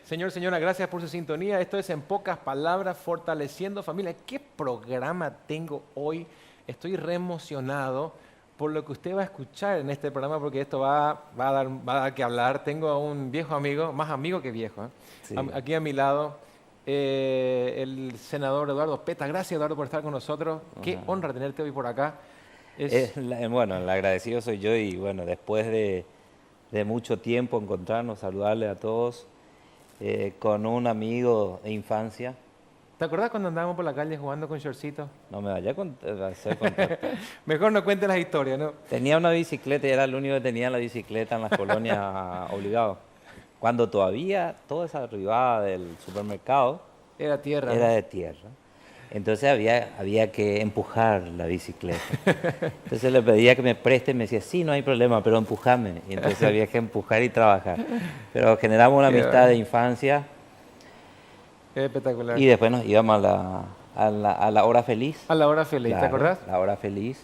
Señor, señora, gracias por su sintonía. Esto es En Pocas Palabras, Fortaleciendo Familia. ¿Qué programa tengo hoy? Estoy re emocionado por lo que usted va a escuchar en este programa porque esto va a dar que hablar. Tengo a un viejo amigo, más amigo que viejo, ¿eh? Sí. Aquí a mi lado, el senador Eduardo Peta. Gracias, Eduardo, por estar con nosotros. Qué Ajá. honra tenerte hoy por acá. Es, Bueno, el agradecido soy yo y bueno, después de mucho tiempo encontrarnos, saludarle a todos con un amigo de infancia. ¿Te acordás cuando andábamos por la calle jugando con shortcito? No me vaya a hacer contar. Mejor no cuentes las historias, ¿no? Tenía una bicicleta y era el único que tenía la bicicleta en las colonias obligado. Cuando todavía toda esa arribada del supermercado Era tierra, era ¿no? de tierra. Entonces había que empujar la bicicleta. Entonces le pedía que me preste y me decía, sí, no hay problema, pero empujame. Y entonces había que empujar y trabajar. Pero generamos una Qué amistad de bueno. infancia Qué espectacular. y después nos íbamos a la hora feliz. A la hora feliz, ¿te Claro, acordás? la hora feliz.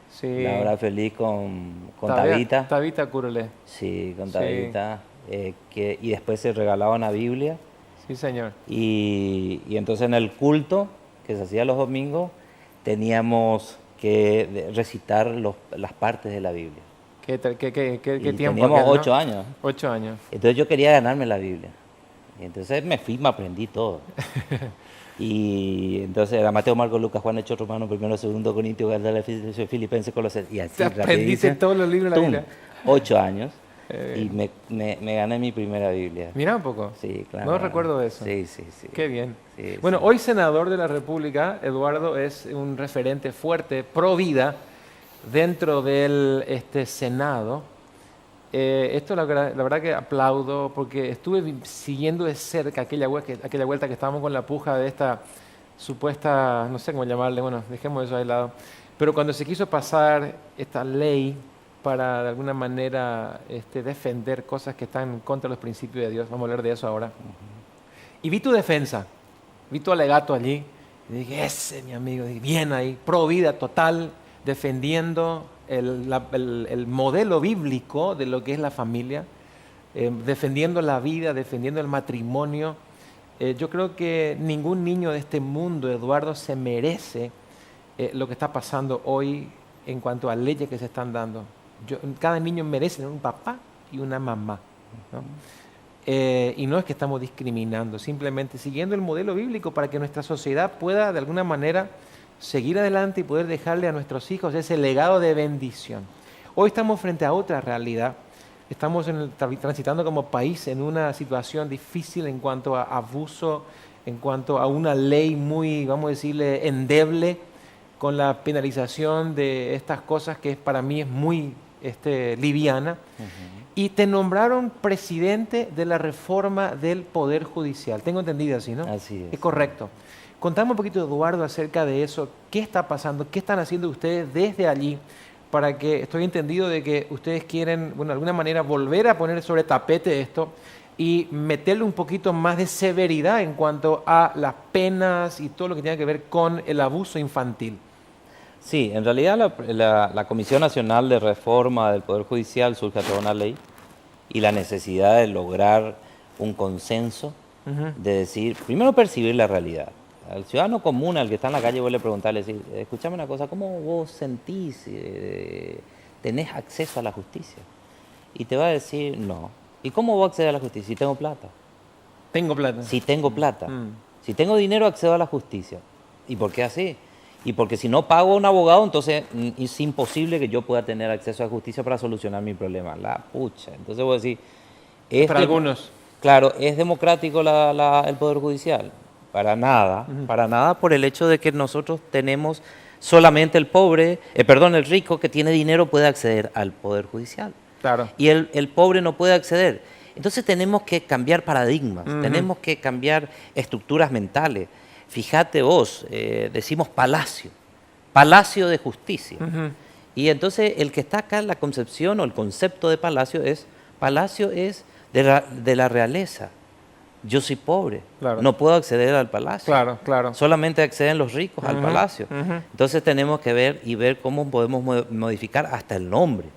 La Sí. hora feliz con Tabita. Tabita Curule. Sí, con Sí, Tabita. Y después se regalaba una Biblia. sí, señor. Y entonces en el culto que se hacía los domingos teníamos que recitar las partes de la Biblia. Qué Y tiempo teníamos aquel, ¿no? 8 años. 8 años. Entonces yo quería ganarme la Biblia. Y entonces me aprendí todo. Y entonces era Mateo, Marcos, Lucas, Juan, Hechos, Romanos, primero, segundo, Corintios, Gálatas, Filipenses, Colosenses. Y Te así aprendiste rapidísimo. todos los libros de la ¡Tum! Biblia. 8 años. Y Eh, me gané mi primera Biblia. Mira un poco. Sí, claro. No recuerdo de eso. Sí, sí, sí. Qué bien. Sí, Bueno, sí. hoy senador de la República, Eduardo es un referente fuerte, pro vida, dentro del Senado. Esto la verdad que aplaudo porque estuve siguiendo de cerca aquella vuelta que estábamos con la puja de esta supuesta, no sé cómo llamarle, bueno, dejemos eso ahí al lado. Pero cuando se quiso pasar esta ley para de alguna manera defender cosas que están en contra de los principios de Dios, vamos a hablar de eso ahora. Y vi tu defensa, vi tu alegato allí, y dije, ese mi amigo, dije, bien ahí, pro vida total, defendiendo el modelo bíblico de lo que es la familia, defendiendo la vida, defendiendo el matrimonio. Yo creo que ningún niño de este mundo, Eduardo, se merece lo que está pasando hoy en cuanto a leyes que se están dando. Cada niño merece tener un papá y una mamá, ¿no? Y no es que estamos discriminando, simplemente siguiendo el modelo bíblico para que nuestra sociedad pueda de alguna manera seguir adelante y poder dejarle a nuestros hijos ese legado de bendición. Hoy estamos frente a otra realidad. Estamos transitando como país en una situación difícil en cuanto a abuso, en cuanto a una ley muy, vamos a decirle, endeble, con la penalización de estas cosas que para mí es muy liviana. Ujú. Y te nombraron presidente de la reforma del Poder Judicial. Tengo entendido así, ¿no? Así Es es. correcto. Contame un poquito, Eduardo, acerca de eso. ¿Qué está pasando? ¿Qué están haciendo ustedes desde allí? Para que estoy entendido de que ustedes quieren, bueno, de alguna manera volver a poner sobre tapete esto y meterle un poquito más de severidad en cuanto a las penas y todo lo que tiene que ver con el abuso infantil. Sí, en realidad la Comisión Nacional de Reforma del Poder Judicial surge a toda una ley y la necesidad de lograr un consenso, Ujú. de decir, primero percibir la realidad. Al ciudadano común, al que está en la calle, vos le preguntás, le decís, escuchame una cosa, ¿cómo vos sentís, tenés acceso a la justicia? Y te va a decir, no. ¿Y cómo voy a acceder a la justicia? Si tengo plata. Tengo plata. Si tengo plata. Mm. Si tengo dinero, accedo a la justicia. ¿Y por qué así? Y porque si no pago a un abogado, entonces es imposible que yo pueda tener acceso a la justicia para solucionar mi problema. La pucha. Entonces voy a decir, Para algunos. claro, ¿es democrático el Poder Judicial? Para nada por el hecho de que nosotros tenemos solamente el rico que tiene dinero puede acceder al Poder Judicial. Claro. Y el pobre no puede acceder. Entonces tenemos que cambiar paradigmas, Ujú. tenemos que cambiar estructuras mentales. Fíjate vos, decimos palacio de justicia. Ujú. Y entonces el que está acá en la concepción o el concepto de palacio es de la realeza. Yo soy pobre, Claro. no puedo acceder al palacio. Claro, claro. Solamente acceden los ricos al Ujú, palacio. ujú. Entonces tenemos que ver cómo podemos modificar hasta el nombre.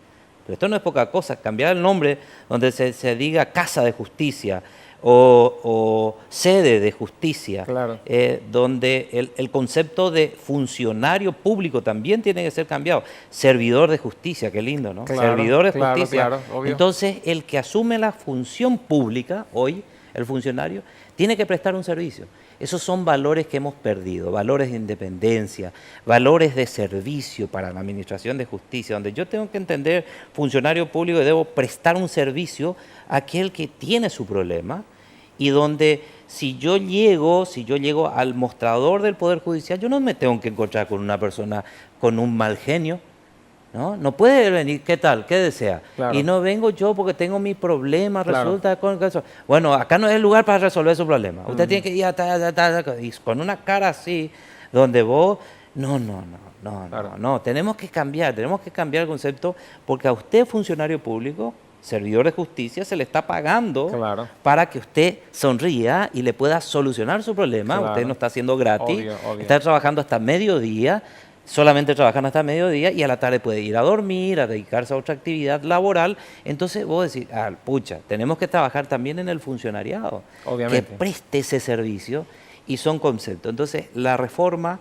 Pero esto no es poca cosa, cambiar el nombre donde se diga Casa de Justicia o sede de justicia, Claro. donde el concepto de funcionario público también tiene que ser cambiado. Servidor de justicia, qué lindo, ¿no? Claro, Servidor de claro, justicia. claro, obvio. Entonces, el que asume la función pública hoy, el funcionario, tiene que prestar un servicio. Esos son valores que hemos perdido, valores de independencia, valores de servicio para la administración de justicia, donde yo tengo que entender, funcionario público, que debo prestar un servicio a aquel que tiene su problema, y donde si yo llego al mostrador del Poder Judicial, yo no me tengo que encontrar con una persona con un mal genio, ¿no? No puede venir, ¿qué tal? ¿Qué desea? Claro. Y no vengo yo porque tengo mi problema, Claro. resulta con eso. Bueno, acá no es el lugar para resolver su problema. Usted tiene que ir y con una cara así, donde vos, Claro. no, tenemos que cambiar el concepto, porque a usted, funcionario público, servidor de justicia, se le está pagando Claro. para que usted sonría y le pueda solucionar su problema. Claro. Usted no está haciendo gratis, Obvio, obvio. está trabajando hasta mediodía, solamente trabajando hasta mediodía, y a la tarde puede ir a dormir, a dedicarse a otra actividad laboral. Entonces vos decís, pucha, tenemos que trabajar también en el funcionariado, Obviamente. que preste ese servicio, y son conceptos. Entonces la reforma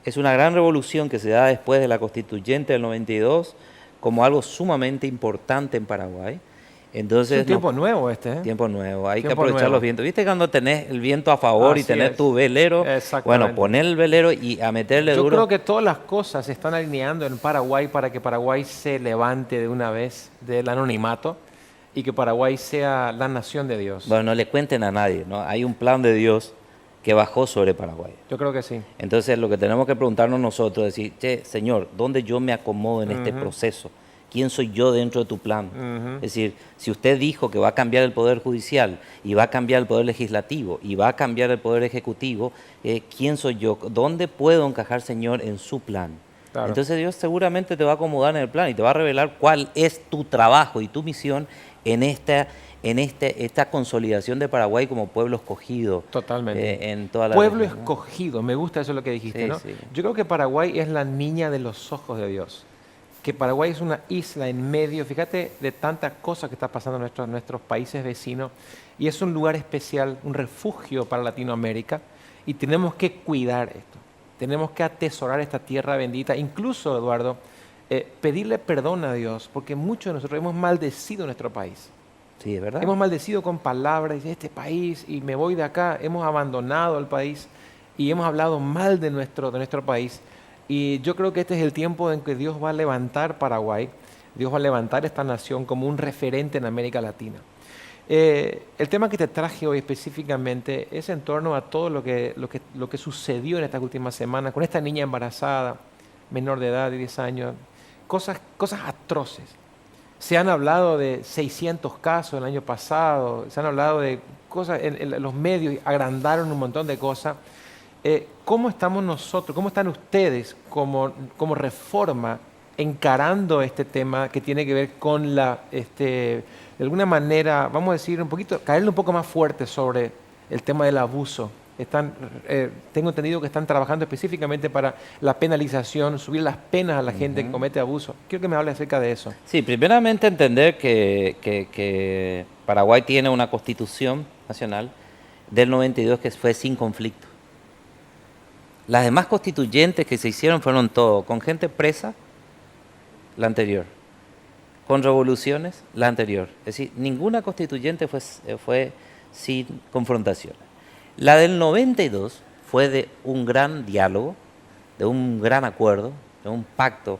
es una gran revolución que se da después de la Constituyente del 92 como algo sumamente importante en Paraguay. Entonces, Es un tiempo nuevo este, ¿eh? tiempo nuevo, hay que Tiempo aprovechar nuevo. los vientos. ¿Viste cuando tenés el viento a favor y Así tenés es. tu velero? Exactamente. Bueno, poner el velero y a meterle Yo duro. creo que todas las cosas se están alineando en Paraguay para que Paraguay se levante de una vez del anonimato y que Paraguay sea la nación de Dios. Bueno, no le cuenten a nadie, ¿no? Hay un plan de Dios que bajó sobre Paraguay. Yo creo que sí. Entonces, lo que tenemos que preguntarnos nosotros es decir, che, Señor, ¿dónde yo me acomodo en este proceso? ¿Quién soy yo dentro de tu plan? Es decir, si usted dijo que va a cambiar el Poder Judicial y va a cambiar el Poder Legislativo y va a cambiar el Poder Ejecutivo, ¿quién soy yo? ¿Dónde puedo encajar, Señor, en su plan? Claro. Entonces Dios seguramente te va a acomodar en el plan y te va a revelar cuál es tu trabajo y tu misión en esta consolidación de Paraguay como pueblo escogido. Totalmente. En toda la Pueblo región, ¿no? escogido, me gusta eso lo que dijiste, Sí, ¿no? sí. Yo creo que Paraguay es la niña de los ojos de Dios. Que Paraguay es una isla en medio, fíjate, de tantas cosas que está pasando en nuestros países vecinos, y es un lugar especial, un refugio para Latinoamérica, y tenemos que cuidar esto, tenemos que atesorar esta tierra bendita, incluso, Eduardo, pedirle perdón a Dios, porque muchos de nosotros hemos maldecido nuestro país. Sí, es verdad. Hemos maldecido con palabras, este país, y me voy de acá, hemos abandonado el país, y hemos hablado mal de nuestro país. Y yo creo que este es el tiempo en que Dios va a levantar Paraguay, Dios va a levantar esta nación como un referente en América Latina. El tema que te traje hoy específicamente es en torno a todo lo que sucedió en estas últimas semanas con esta niña embarazada, menor de edad de 10 años, cosas atroces. Se han hablado de 600 casos el año pasado, se han hablado de cosas, los medios agrandaron un montón de cosas. ¿Cómo estamos nosotros, cómo están ustedes como Reforma encarando este tema que tiene que ver con de alguna manera, vamos a decir caerle un poco más fuerte sobre el tema del abuso? Tengo entendido que están trabajando específicamente para la penalización, subir las penas a la gente que comete abuso. Quiero que me hable acerca de eso. Sí, primeramente entender que Paraguay tiene una constitución nacional del 92 que fue sin conflicto. Las demás constituyentes que se hicieron fueron todo con gente presa, la anterior, con revoluciones, la anterior. Es decir, ninguna constituyente fue sin confrontaciones. La del 92 fue de un gran diálogo, de un gran acuerdo, de un pacto,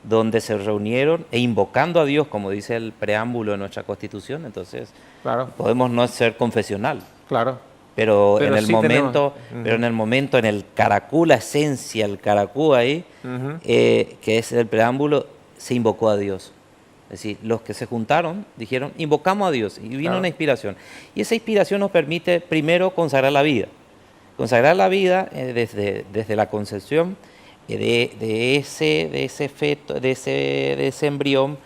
donde se reunieron e invocando a Dios, como dice el preámbulo de nuestra Constitución. Entonces, Claro, podemos no ser confesional, claro. pero Pero en el sí momento, tenemos. pero en el momento, en el caracú, la esencia, el caracú ahí, que es el preámbulo, se invocó a Dios. Es decir, los que se juntaron dijeron, invocamos a Dios, y vino Claro. una inspiración. Y esa inspiración nos permite, primero, consagrar la vida. Consagrar la vida desde la concepción de ese feto, de ese embrión,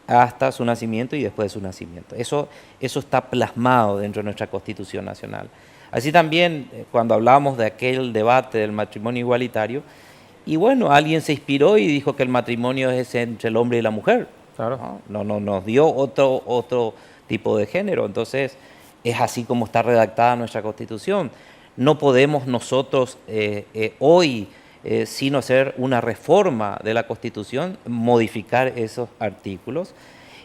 hasta su nacimiento y después de su nacimiento. Eso está plasmado dentro de nuestra Constitución Nacional. Así también, cuando hablábamos de aquel debate del matrimonio igualitario, y bueno, alguien se inspiró y dijo que el matrimonio es entre el hombre y la mujer. Claro. No nos dio otro tipo de género. Entonces, es así como está redactada nuestra Constitución. No podemos nosotros hoy, sin hacer una reforma de la Constitución, modificar esos artículos.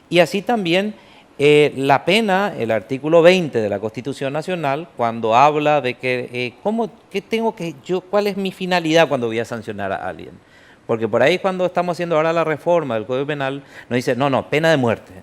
Y así también la pena, el artículo 20 de la Constitución Nacional, cuando habla de que, ¿cuál es mi finalidad cuando voy a sancionar a alguien? Porque por ahí cuando estamos haciendo ahora la reforma del Código Penal, nos dice, no, pena de muerte.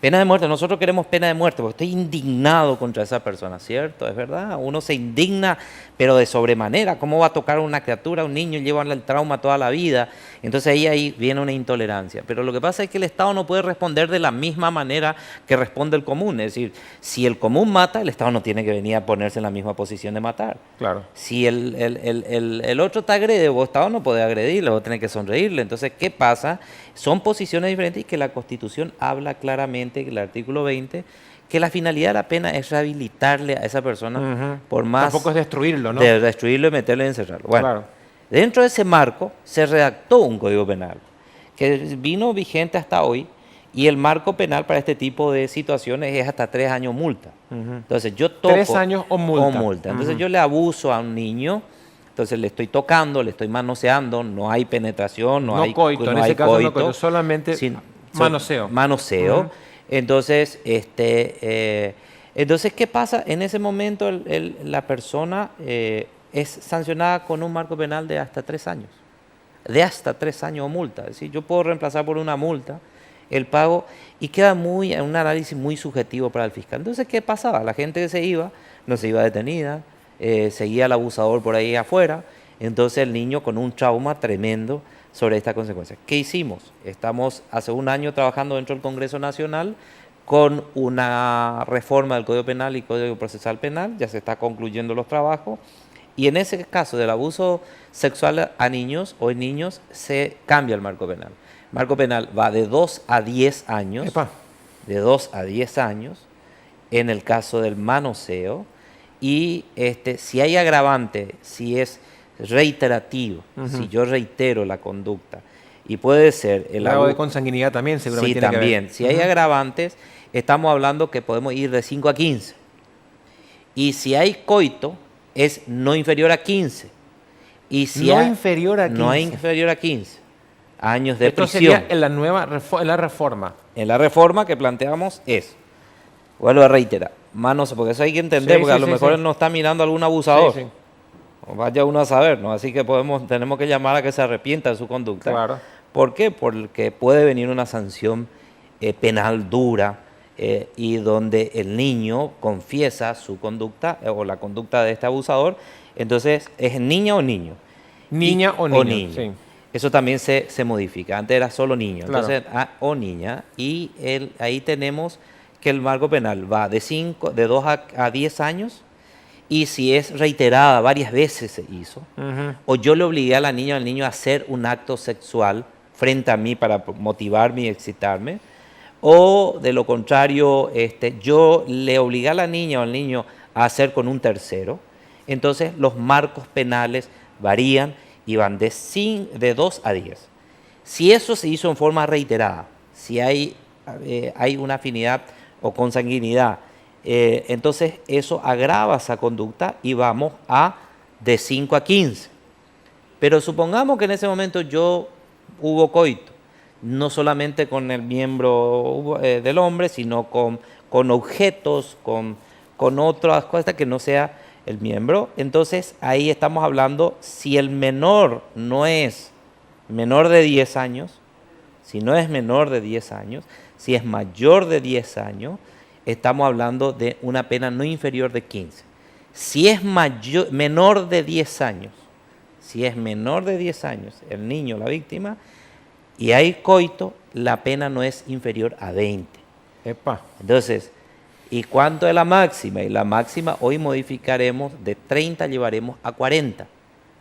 Pena de muerte, nosotros queremos pena de muerte porque estoy indignado contra esa persona, ¿cierto? Es verdad, uno se indigna, pero de sobremanera. ¿Cómo va a tocar a una criatura, a un niño, y llevarle el trauma toda la vida? Entonces ahí viene una intolerancia. Pero lo que pasa es que el Estado no puede responder de la misma manera que responde el común. Es decir, si el común mata, el Estado no tiene que venir a ponerse en la misma posición de matar. Claro. Si el otro te agrede, vos Estado no podés agredirle, vos tenés que sonreírle. Entonces, ¿qué pasa? Son posiciones diferentes y que la Constitución habla claramente, el artículo 20, que la finalidad de la pena es rehabilitarle a esa persona por más... Tampoco es destruirlo, ¿no? De destruirlo y meterlo y encerrarlo. Bueno, Claro. dentro de ese marco se redactó un Código Penal que vino vigente hasta hoy, y el marco penal para este tipo de situaciones es hasta 3 años multa. Entonces yo toco... 3 años o multa. Entonces yo le abuso a un niño, entonces le estoy tocando, le estoy manoseando, no hay penetración, no hay coito, en ese caso no coito, solamente manoseo. Manoseo. Entonces, entonces, ¿qué pasa? En ese momento la persona es sancionada con un marco penal de hasta 3 años. De hasta 3 años o multa. Es decir, yo puedo reemplazar por una multa el pago y queda un análisis muy subjetivo para el fiscal. Entonces, ¿qué pasaba? La gente se iba, no se iba detenida, seguía al abusador por ahí afuera, entonces el niño con un trauma tremendo sobre estas consecuencias. ¿Qué hicimos? Estamos hace un año trabajando dentro del Congreso Nacional con una reforma del Código Penal y Código Procesal Penal, ya se está concluyendo los trabajos, y en ese caso del abuso sexual a niños o en niños se cambia el marco penal. El marco penal va de 2 a 10 años, de 2 a 10 años, en el caso del manoseo, y si hay agravante, si es reiterativo, si yo reitero la conducta, y puede ser el grado de consanguinidad también seguramente sí, tiene también. que ver. Si hay agravantes, estamos hablando que podemos ir de 5 a 15. Y si hay coito, es no inferior a 15. Y si no inferior a 15. No inferior a 15 años de Esto prisión. Sería en la nueva en la reforma. En la reforma que planteamos vuelvo a reiterar, porque eso hay que entender, porque a lo mejor él no está mirando a algún abusador. Sí. O vaya uno a saber, ¿no? Así que tenemos que llamar a que se arrepienta de su conducta. Claro. ¿Por qué? Porque puede venir una sanción penal dura y donde el niño confiesa su conducta o la conducta de este abusador. Entonces, ¿es niña o niño? Niña o niño. Sí. Eso también se modifica. Antes era solo niño. Claro. Entonces, o niña. Y ahí tenemos que el marco penal va de 2 a 10 años. Y si es reiterada, varias veces se hizo, o yo le obligué a la niña o al niño a hacer un acto sexual frente a mí para motivarme y excitarme, o de lo contrario, yo le obligué a la niña o al niño a hacer con un tercero, entonces los marcos penales varían y van de 2 a 10. Si eso se hizo en forma reiterada, si hay una afinidad o consanguinidad, entonces eso agrava esa conducta y vamos de 5 a 15. Pero supongamos que en ese momento hubo coito, no solamente con el miembro del hombre, sino con objetos, con otras cosas que no sea el miembro. Entonces ahí estamos hablando, si el menor no es menor de 10 años, si no es menor de 10 años, si es mayor de 10 años, estamos hablando de una pena no inferior de 15. Si es menor de 10 años, el niño, la víctima, y hay coito, la pena no es inferior a 20. Epa. Entonces, ¿y cuánto es la máxima? Y la máxima hoy modificaremos, de 30 llevaremos a 40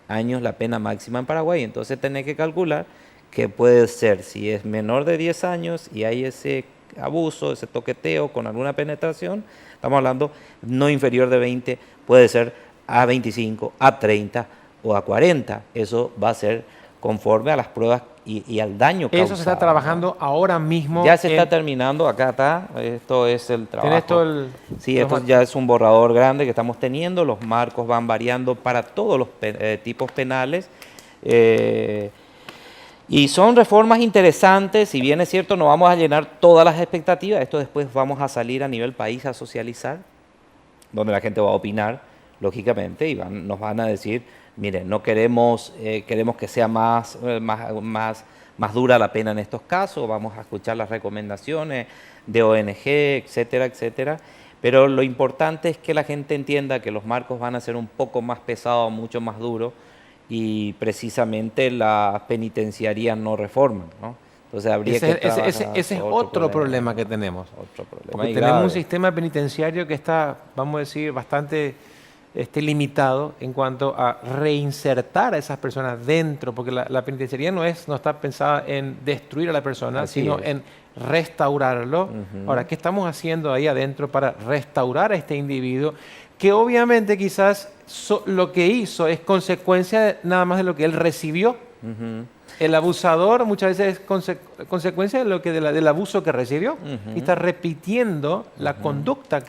años la pena máxima en Paraguay. Entonces tenés que calcular que puede ser, si es menor de 10 años y hay ese abuso, ese toqueteo con alguna penetración, estamos hablando no inferior de 20, puede ser a 25, a 30 o a 40. Eso va a ser conforme a las pruebas y al daño causado. Eso se está trabajando ahora mismo. Ya se está terminando, acá está, esto es el trabajo. ¿Tenés todo el...? Sí, esto ya es un borrador grande que estamos teniendo, los marcos van variando para todos los tipos penales. Y son reformas interesantes, si bien es cierto no vamos a llenar todas las expectativas, esto después vamos a salir a nivel país a socializar, donde la gente va a opinar, lógicamente, y nos van a decir, miren, no queremos, queremos que sea más dura la pena en estos casos, vamos a escuchar las recomendaciones de ONG, etcétera, etcétera. Pero lo importante es que la gente entienda que los marcos van a ser un poco más pesados, mucho más duros, y precisamente las penitenciarías no reforman, ¿no? Entonces habría que trabajar. Ese es otro problema que tenemos. Otro problema. Porque tenemos un sistema penitenciario que está, vamos a decir, bastante limitado en cuanto a reinsertar a esas personas dentro, porque la penitenciaría no está pensada en destruir a la persona, sino en restaurarlo. Ahora, ¿qué estamos haciendo ahí adentro para restaurar a este individuo? Que obviamente quizás lo que hizo es consecuencia nada más de lo que él recibió. El abusador muchas veces es consecuencia del abuso que recibió y está repitiendo la conducta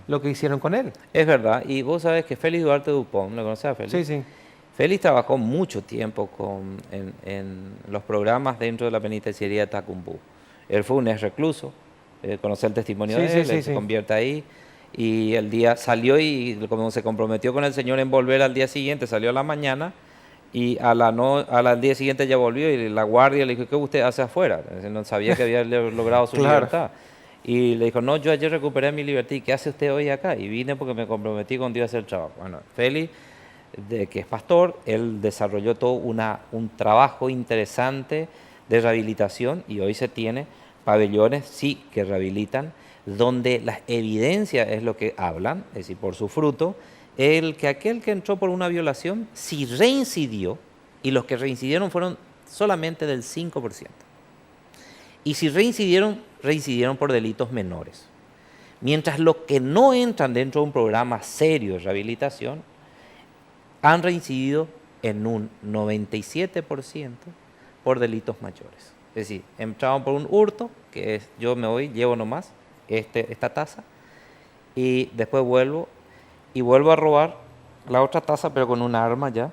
lo que hicieron con él. Es verdad, y vos sabés que Félix Duarte Dupont, ¿lo conocés a Félix? Sí, sí. Félix trabajó mucho tiempo en los programas dentro de la penitenciaría de Tacumbú. Él fue un ex recluso, conocí el testimonio de él, se convierte ahí. Y el día salió y como se comprometió con el Señor en volver al día siguiente, salió a la mañana y al día siguiente ya volvió y la guardia le dijo, ¿qué usted hace afuera? No sabía que había logrado su libertad. Y le dijo, no, yo ayer recuperé mi libertad, ¿y qué hace usted hoy acá? Y vine porque me comprometí con Dios a hacer el trabajo. Bueno, Félix, que es pastor, él desarrolló todo un trabajo interesante de rehabilitación y hoy se tiene pabellones, sí, que rehabilitan, donde las evidencias es lo que hablan, es decir, por su fruto, aquel que entró por una violación, si reincidió, y los que reincidieron fueron solamente del 5%. Y si reincidieron por delitos menores. Mientras los que no entran dentro de un programa serio de rehabilitación, han reincidido en un 97% por delitos mayores. Es decir, entraban por un hurto, que es yo me voy, llevo nomás, esta taza y después vuelvo a robar la otra taza pero con un arma ya,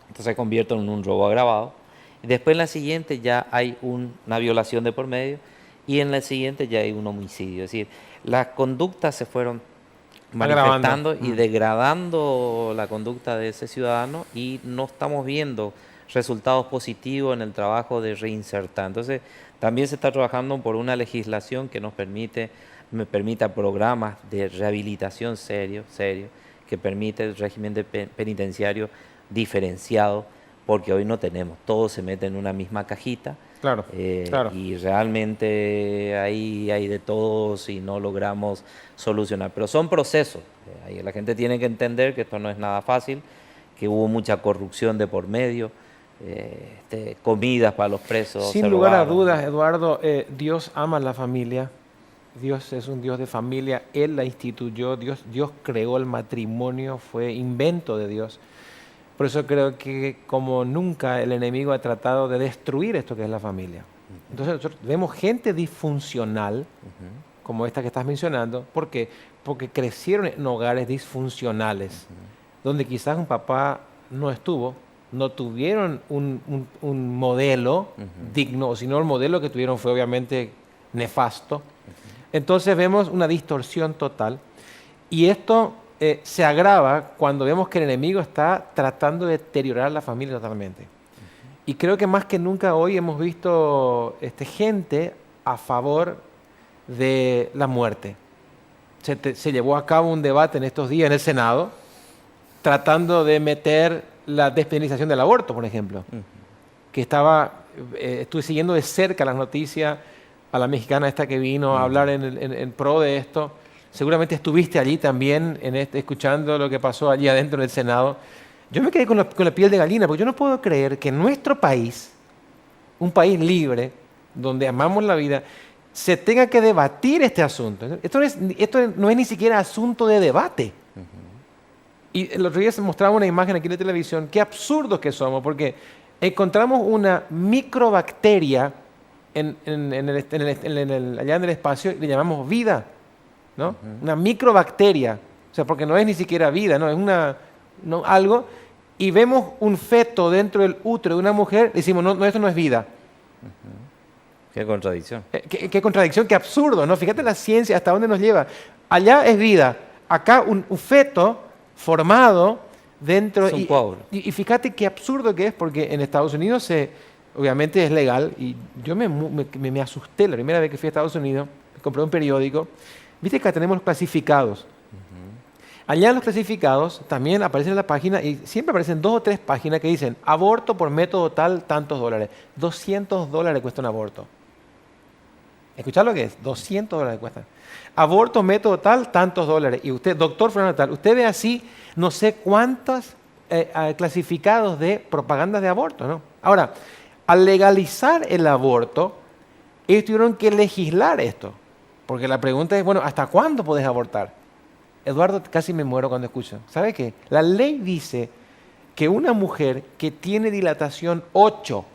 entonces se convierte en un robo agravado y después en la siguiente ya hay una violación de por medio y en la siguiente ya hay un homicidio, es decir, las conductas se fueron manifestando y degradando la conducta de ese ciudadano y no estamos viendo resultados positivos en el trabajo de reinsertar. Entonces, también se está trabajando por una legislación que nos permita programas de rehabilitación serio, que permite el régimen penitenciario diferenciado, porque hoy no tenemos, todo se mete en una misma cajita. Claro. Y realmente ahí hay de todo si no logramos solucionar. Pero son procesos. La gente tiene que entender que esto no es nada fácil, que hubo mucha corrupción de por medio. Comidas para los presos. Sin lugar a dudas, Eduardo, Dios ama la familia, Dios es un Dios de familia, Él la instituyó, Dios creó el matrimonio, fue invento de Dios. Por eso creo que como nunca el enemigo ha tratado de destruir esto que es la familia. Entonces nosotros vemos gente disfuncional, como esta que estás mencionando, ¿por qué? Porque crecieron en hogares disfuncionales, donde quizás un papá no estuvo, no tuvieron un modelo digno, sino el modelo que tuvieron fue obviamente nefasto. Entonces vemos una distorsión total y esto se agrava cuando vemos que el enemigo está tratando de deteriorar la familia totalmente. Y creo que más que nunca hoy hemos visto gente a favor de la muerte. Se llevó a cabo un debate en estos días en el Senado tratando de meter la despenalización del aborto, por ejemplo, que estuve siguiendo de cerca las noticias a la mexicana esta que vino a hablar en pro de esto. Seguramente estuviste allí también escuchando lo que pasó allí adentro del Senado. Yo me quedé con la piel de gallina, porque yo no puedo creer que en nuestro país, un país libre, donde amamos la vida, se tenga que debatir este asunto. Esto no es ni siquiera asunto de debate. Y el otro día se mostraba una imagen aquí en la televisión, qué absurdos que somos, porque encontramos una microbacteria allá en el espacio y le llamamos vida, ¿no? Una microbacteria, o sea, porque no es ni siquiera vida, ¿no? Es algo, y vemos un feto dentro del útero de una mujer, decimos, no, esto no es vida. Qué contradicción. Qué contradicción, qué absurdo, ¿no? Fíjate la ciencia hasta dónde nos lleva. Allá es vida, acá un feto formado dentro. Es un pobre. Y fíjate qué absurdo que es, porque en Estados Unidos obviamente es legal, y yo me asusté la primera vez que fui a Estados Unidos, compré un periódico, viste que acá tenemos los clasificados. Allá en los clasificados también aparecen en la página, y siempre aparecen 2 o 3 páginas que dicen, aborto por método tal, tantos dólares. $200 cuesta un aborto. ¿Escuchad lo que es? $200 cuesta. Aborto, método tal, tantos dólares. Y usted, doctor fulano tal, usted ve así, no sé cuántos clasificados de propagandas de aborto, ¿no? Ahora, al legalizar el aborto, ellos tuvieron que legislar esto. Porque la pregunta es, bueno, ¿hasta cuándo podés abortar? Eduardo, casi me muero cuando escucho. ¿Sabe qué? La ley dice que una mujer que tiene dilatación 8,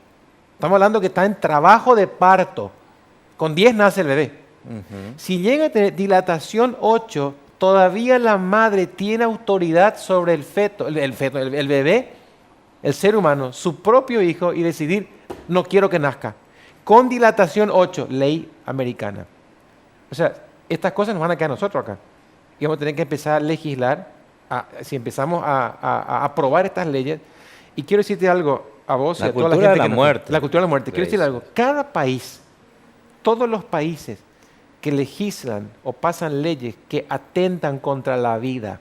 estamos hablando que está en trabajo de parto, con 10 nace el bebé. Si llega a tener dilatación 8, todavía la madre tiene autoridad sobre el feto, el bebé, el ser humano, su propio hijo, y decidir, no quiero que nazca. Con dilatación 8, ley americana. O sea, estas cosas nos van a quedar a nosotros acá. Y vamos a tener que empezar a legislar, si empezamos a aprobar estas leyes. Y quiero decirte algo a vos y a toda la gente. La cultura de la muerte. Quiero decirte algo. Cada país, todos los países que legislan o pasan leyes que atentan contra la vida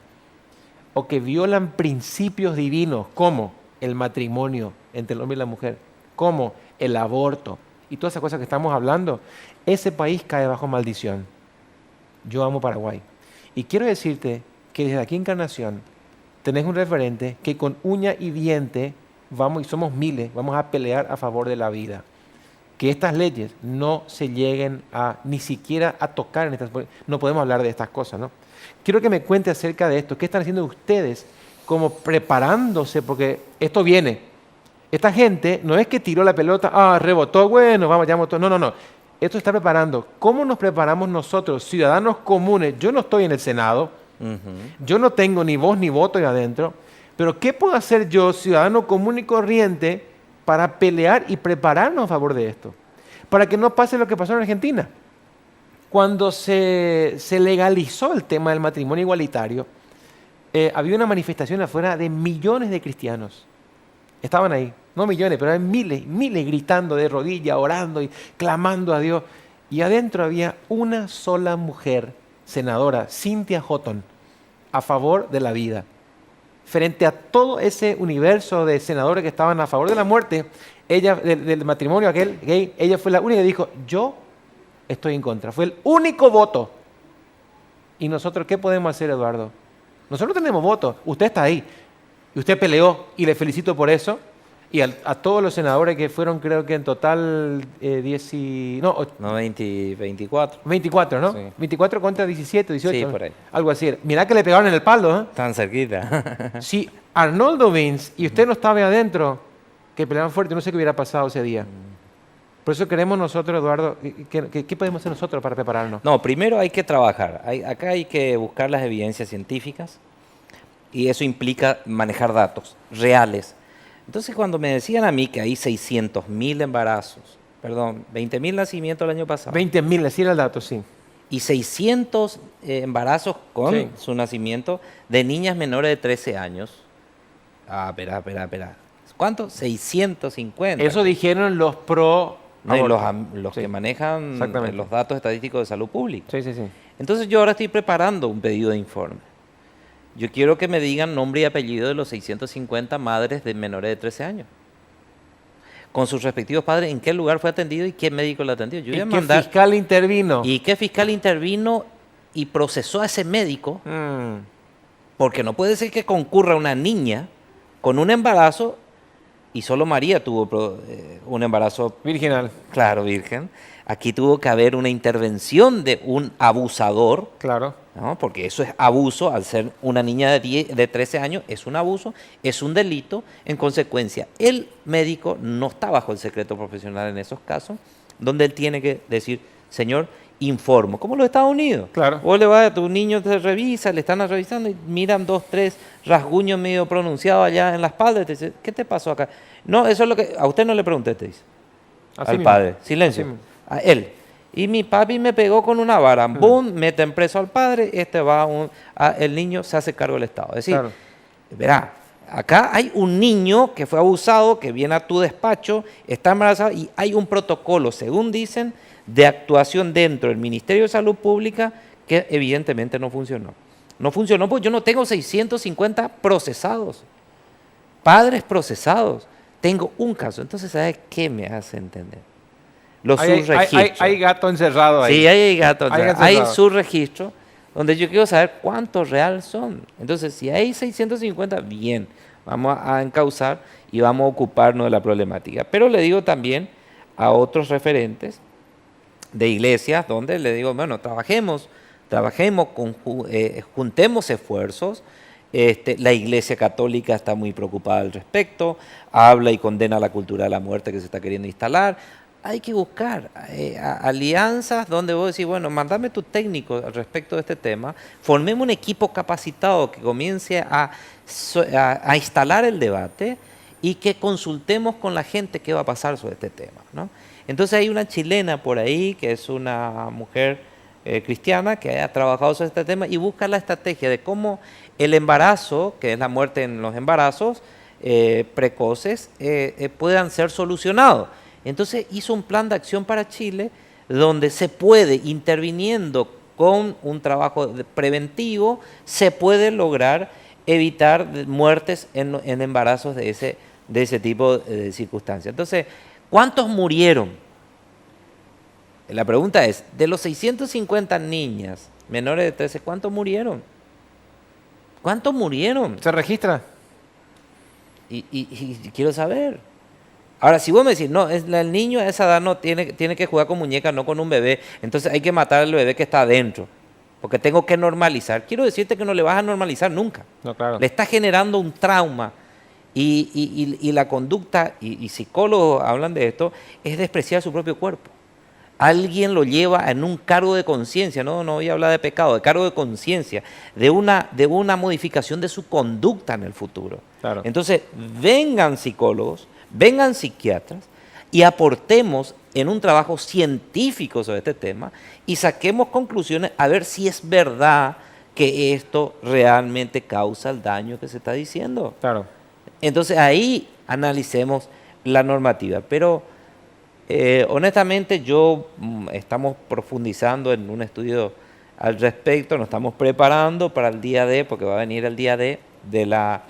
o que violan principios divinos como el matrimonio entre el hombre y la mujer, como el aborto y todas esas cosas que estamos hablando, ese país cae bajo maldición. Yo amo Paraguay. Y quiero decirte que desde aquí Encarnación tenés un referente que con uña y diente vamos, y somos miles, vamos a pelear a favor de la vida. Que estas leyes no se lleguen ni siquiera a tocar en estas. No podemos hablar de estas cosas, ¿no? Quiero que me cuente acerca de esto. ¿Qué están haciendo ustedes como preparándose? Porque esto viene. Esta gente no es que tiró la pelota, rebotó, bueno, vamos, ya votó. No. Esto está preparando. ¿Cómo nos preparamos nosotros, ciudadanos comunes? Yo no estoy en el Senado, yo no tengo ni voz ni voto ahí adentro, pero ¿qué puedo hacer yo, ciudadano común y corriente, para pelear y prepararnos a favor de esto? Para que no pase lo que pasó en Argentina. Cuando se legalizó el tema del matrimonio igualitario, había una manifestación afuera de millones de cristianos. Estaban ahí, no millones, pero eran miles gritando de rodillas, orando y clamando a Dios. Y adentro había una sola mujer, senadora, Cynthia Houghton, a favor de la vida. Frente a todo ese universo de senadores que estaban a favor de la muerte, ella, del matrimonio aquel gay, ella fue la única que dijo, yo estoy en contra. Fue el único voto. ¿Y nosotros qué podemos hacer, Eduardo? Nosotros tenemos votos, usted está ahí. Y usted peleó, y le felicito por eso. Y a todos los senadores que fueron, creo que en total 24. 24, ¿no? Sí. 24 contra 17, 18. Sí, por ahí. Algo así. Mirá que le pegaron en el palo, ¿eh? Tan cerquita. Si Arnoldo Vince y usted no estaba ahí adentro, que peleaban fuerte, no sé qué hubiera pasado ese día. Por eso queremos nosotros, Eduardo, ¿qué podemos hacer nosotros para prepararnos? No, primero hay que trabajar. Acá hay que buscar las evidencias científicas y eso implica manejar datos reales. Entonces, cuando me decían a mí que hay 600.000 embarazos, 20.000 nacimientos el año pasado. 20.000, así era el dato, sí. Y 600 embarazos con su nacimiento de niñas menores de 13 años. Espera. ¿Cuánto? 650. Eso dijeron los pro... No, y los que manejan los datos estadísticos de salud pública. Sí. Entonces yo ahora estoy preparando un pedido de informe. Yo quiero que me digan nombre y apellido de los 650 madres de menores de 13 años. Con sus respectivos padres, en qué lugar fue atendido y qué médico lo atendió. ¿Y qué fiscal intervino? ¿Y qué fiscal intervino y procesó a ese médico? Porque no puede ser que concurra una niña con un embarazo y solo María tuvo un embarazo virginal. Claro, virgen. Aquí tuvo que haber una intervención de un abusador. Claro. ¿no? Porque eso es abuso, al ser una niña de 13 años, es un abuso, es un delito. En consecuencia, el médico no está bajo el secreto profesional en esos casos, donde él tiene que decir, señor, informo, como en los Estados Unidos. Claro. Vos le vas a tu niño, te revisa, le están revisando y miran 2, 3 rasguños medio pronunciados allá en la espalda y te dicen, ¿qué te pasó acá? No, eso es lo que, a usted no le pregunté, te dice. Así Al mismo. padre, silencio, Así mismo. a él. Y mi papi me pegó con una vara, boom, meten preso al padre, el niño se hace cargo del Estado. Es decir, Claro. verá, acá hay un niño que fue abusado, que viene a tu despacho, está embarazado y hay un protocolo, según dicen, de actuación dentro del Ministerio de Salud Pública que evidentemente no funcionó. No funcionó porque yo no tengo 650 procesados, padres procesados. Tengo un caso. Entonces, ¿sabes qué me hace entender? Los subregistros. Hay gato encerrado ahí. Sí, hay gato. Hay Hay encerrado. subregistros donde yo quiero saber cuántos real son. Entonces, si hay 650, bien, vamos a encauzar y vamos a ocuparnos de la problemática. Pero le digo también a otros referentes de iglesias donde le digo, bueno, trabajemos, juntemos esfuerzos. La Iglesia Católica está muy preocupada al respecto, habla y condena la cultura de la muerte que se está queriendo instalar. Hay que buscar alianzas donde vos decís, bueno, mandame tu técnico al respecto de este tema, formemos un equipo capacitado que comience a instalar el debate y que consultemos con la gente qué va a pasar sobre este tema, ¿no? Entonces hay una chilena por ahí, que es una mujer cristiana, que ha trabajado sobre este tema y busca la estrategia de cómo el embarazo, que es la muerte en los embarazos precoces, puedan ser solucionados. Entonces hizo un plan de acción para Chile donde se puede, interviniendo con un trabajo preventivo, se puede lograr evitar muertes en embarazos de ese tipo de circunstancias. Entonces, ¿cuántos murieron? La pregunta es, de los 650 niñas menores de 13, ¿cuántos murieron? ¿Cuántos murieron? ¿Se registra? Y quiero saber. Ahora, si vos me decís, no, el niño a esa edad no tiene que jugar con muñecas, no con un bebé, entonces hay que matar al bebé que está adentro, porque tengo que normalizar. Quiero decirte que no le vas a normalizar nunca. No, claro. Le está generando un trauma. Y la conducta, y psicólogos hablan de esto, es despreciar su propio cuerpo. Alguien lo lleva en un cargo de conciencia, no voy a hablar de pecado, de cargo de conciencia, de una modificación de su conducta en el futuro. Claro. Entonces, vengan psicólogos, vengan psiquiatras y aportemos en un trabajo científico sobre este tema y saquemos conclusiones a ver si es verdad que esto realmente causa el daño que se está diciendo. Claro. Entonces ahí analicemos la normativa. Pero honestamente estamos profundizando en un estudio al respecto, nos estamos preparando para el día D, porque va a venir el día D de la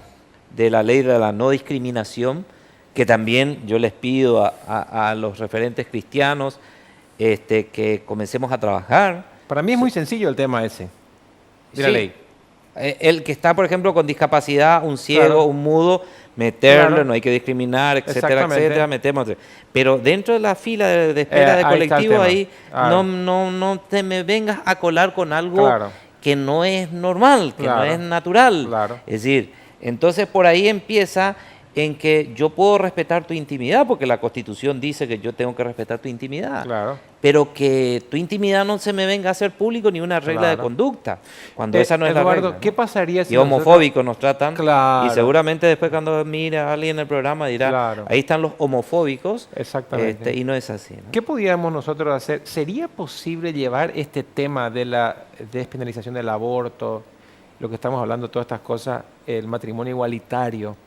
ley de la no discriminación, que también yo les pido a los referentes cristianos que comencemos a trabajar. Para mí es muy sencillo el tema ese de la Sí. ley. El que está, por ejemplo, con discapacidad, un ciego, Claro. un mudo, meterlo, Claro. no hay que discriminar, etcétera, Exactamente. etcétera, metemos. Pero dentro de la fila de espera de Ahí está el colectivo, tema. ahí Claro. no te me vengas a colar con algo Claro. que no es normal, que Claro. no es natural. Claro. Es decir, entonces por ahí empieza en que yo puedo respetar tu intimidad, porque la Constitución dice que yo tengo que respetar tu intimidad. Claro. Pero que tu intimidad no se me venga a hacer público ni una regla de Claro. conducta, cuando esa no es Eduardo, la regla, ¿no? ¿qué pasaría si Y homofóbicos nos tratan. Claro. Y seguramente después cuando mira a alguien en el programa dirá, Claro. ahí están los homofóbicos. Exactamente. Y no es así, ¿no? ¿Qué podríamos nosotros hacer? ¿Sería posible llevar este tema de la despenalización del aborto, lo que estamos hablando, todas estas cosas, el matrimonio igualitario?